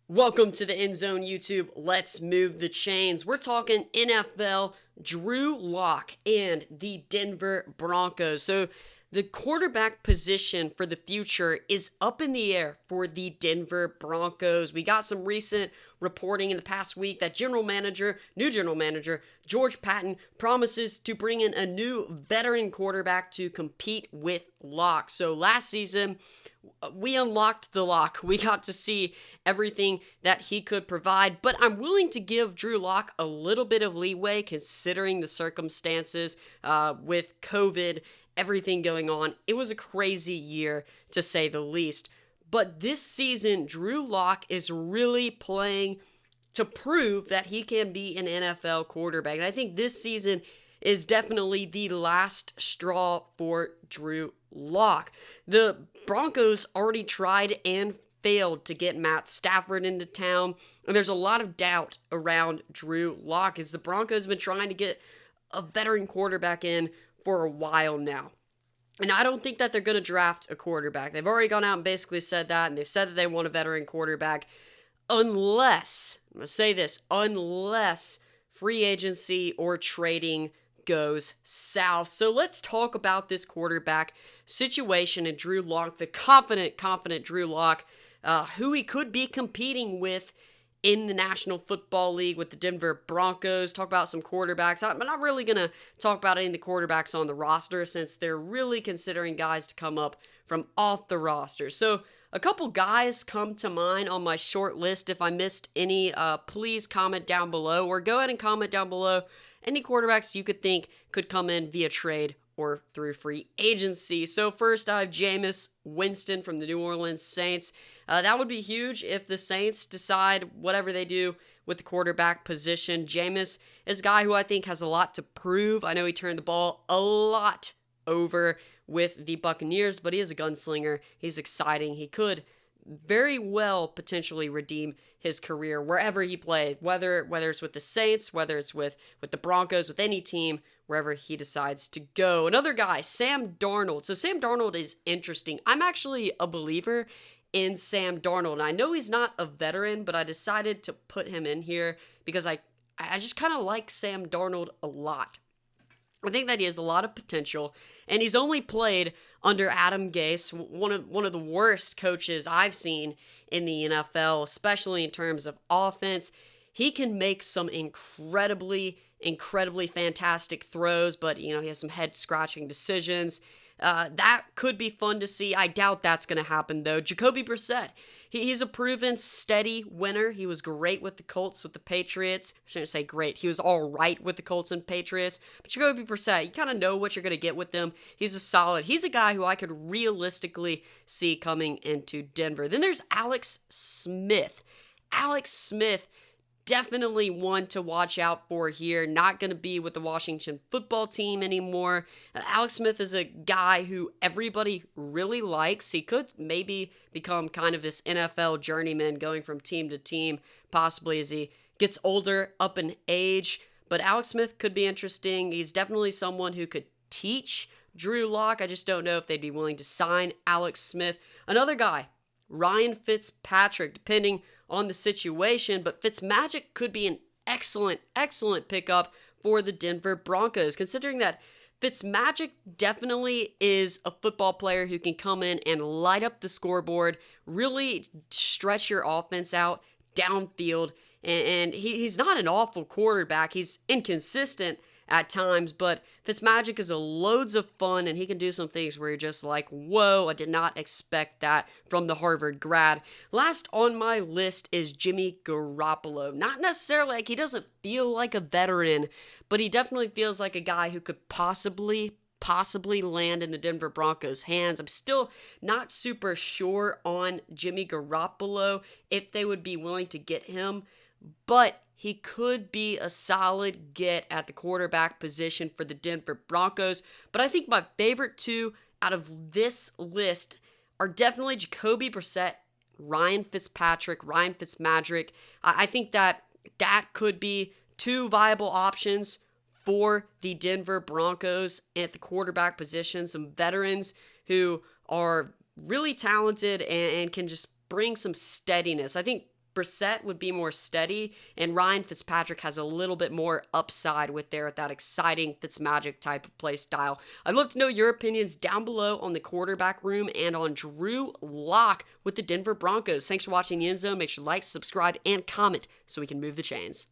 Welcome to the EndZone YouTube. Let's move the chains. We're talking NFL, Drew Lock, and the Denver Broncos. So the quarterback position for the future is up in the air for the Denver Broncos. We got some recent reporting in the past week that new general manager, George Paton, promises to bring in a new veteran quarterback to compete with Lock. So last season, we unlocked the Lock. We got to see everything that he could provide, but I'm willing to give Drew Lock a little bit of leeway considering the circumstances with COVID, everything going on. It was a crazy year to say the least, but this season, Drew Lock is really playing to prove that he can be an NFL quarterback, and I think this season is definitely the last straw for Drew Lock. The Broncos already tried and failed to get Matt Stafford into town, and there's a lot of doubt around Drew Lock as the Broncos have been trying to get a veteran quarterback in for a while now. And I don't think that they're going to draft a quarterback. They've already gone out and basically said that, and they've said that they want a veteran quarterback unless, I'm going to say this, unless free agency or trading goes south. So let's talk about this quarterback situation and Drew Lock, the confident Drew Lock, who he could be competing with in the National Football League with the Denver Broncos. Talk about some quarterbacks. I'm not really going to talk about any of the quarterbacks on the roster since they're really considering guys to come up from off the roster. So a couple guys come to mind on my short list. If I missed any, please comment down below or go ahead and comment down below any quarterbacks you could think could come in via trade or through free agency. So first, I have Jameis Winston from the New Orleans Saints. That would be huge if the Saints decide whatever they do with the quarterback position. Jameis is a guy who I think has a lot to prove. I know he turned the ball a lot over with the Buccaneers, but he is a gunslinger. He's exciting. He could very well potentially redeem his career wherever he played, whether it's with the Saints, whether it's with the Broncos, with any team, wherever he decides to go. Another guy, Sam Darnold. So Sam Darnold is interesting. I'm actually a believer in Sam Darnold, and I know he's not a veteran, but I decided to put him in here because I just kind of like Sam Darnold a lot. I think that he has a lot of potential, and he's only played under Adam Gase, one of the worst coaches I've seen in the NFL, especially in terms of offense. He can make some incredibly fantastic throws, but he has some head-scratching decisions. That could be fun to see. I doubt that's going to happen, though. Jacoby Brissett, he's a proven steady winner. He was great with the Colts, with the Patriots. I shouldn't say great. He was all right with the Colts and Patriots. But Jacoby Brissett, you kind of know what you're going to get with him. He's a guy who I could realistically see coming into Denver. Then there's Alex Smith. Alex Smith, definitely one to watch out for here. Not going to be with the Washington football team anymore. Alex Smith is a guy who everybody really likes. He could maybe become kind of this NFL journeyman going from team to team, possibly as he gets older, up in age. But Alex Smith could be interesting. He's definitely someone who could teach Drew Lock. I just don't know if they'd be willing to sign Alex Smith. Another guy, Ryan Fitzpatrick, depending on the situation, but Fitzmagic could be an excellent pickup for the Denver Broncos, considering that Fitzmagic definitely is a football player who can come in and light up the scoreboard, really stretch your offense out downfield, and he's not an awful quarterback. He's inconsistent at times, but Fitzmagic is loads of fun, and he can do some things where you're just like, whoa, I did not expect that from the Harvard grad. Last on my list is Jimmy Garoppolo. Not necessarily, he doesn't feel like a veteran, but he definitely feels like a guy who could possibly land in the Denver Broncos' hands. I'm still not super sure on Jimmy Garoppolo, if they would be willing to get him, but he could be a solid get at the quarterback position for the Denver Broncos. But I think my favorite two out of this list are definitely Jacoby Brissett, Ryan Fitzpatrick, Ryan Fitzmagic. I think that could be two viable options for the Denver Broncos at the quarterback position. Some veterans who are really talented and can just bring some steadiness. I think Brissett would be more steady, and Ryan Fitzpatrick has a little bit more upside with that exciting Fitzmagic type of play style. I'd love to know your opinions down below on the quarterback room and on Drew Lock with the Denver Broncos. Thanks for watching the End Zone. Make sure to like, subscribe, and comment so we can move the chains.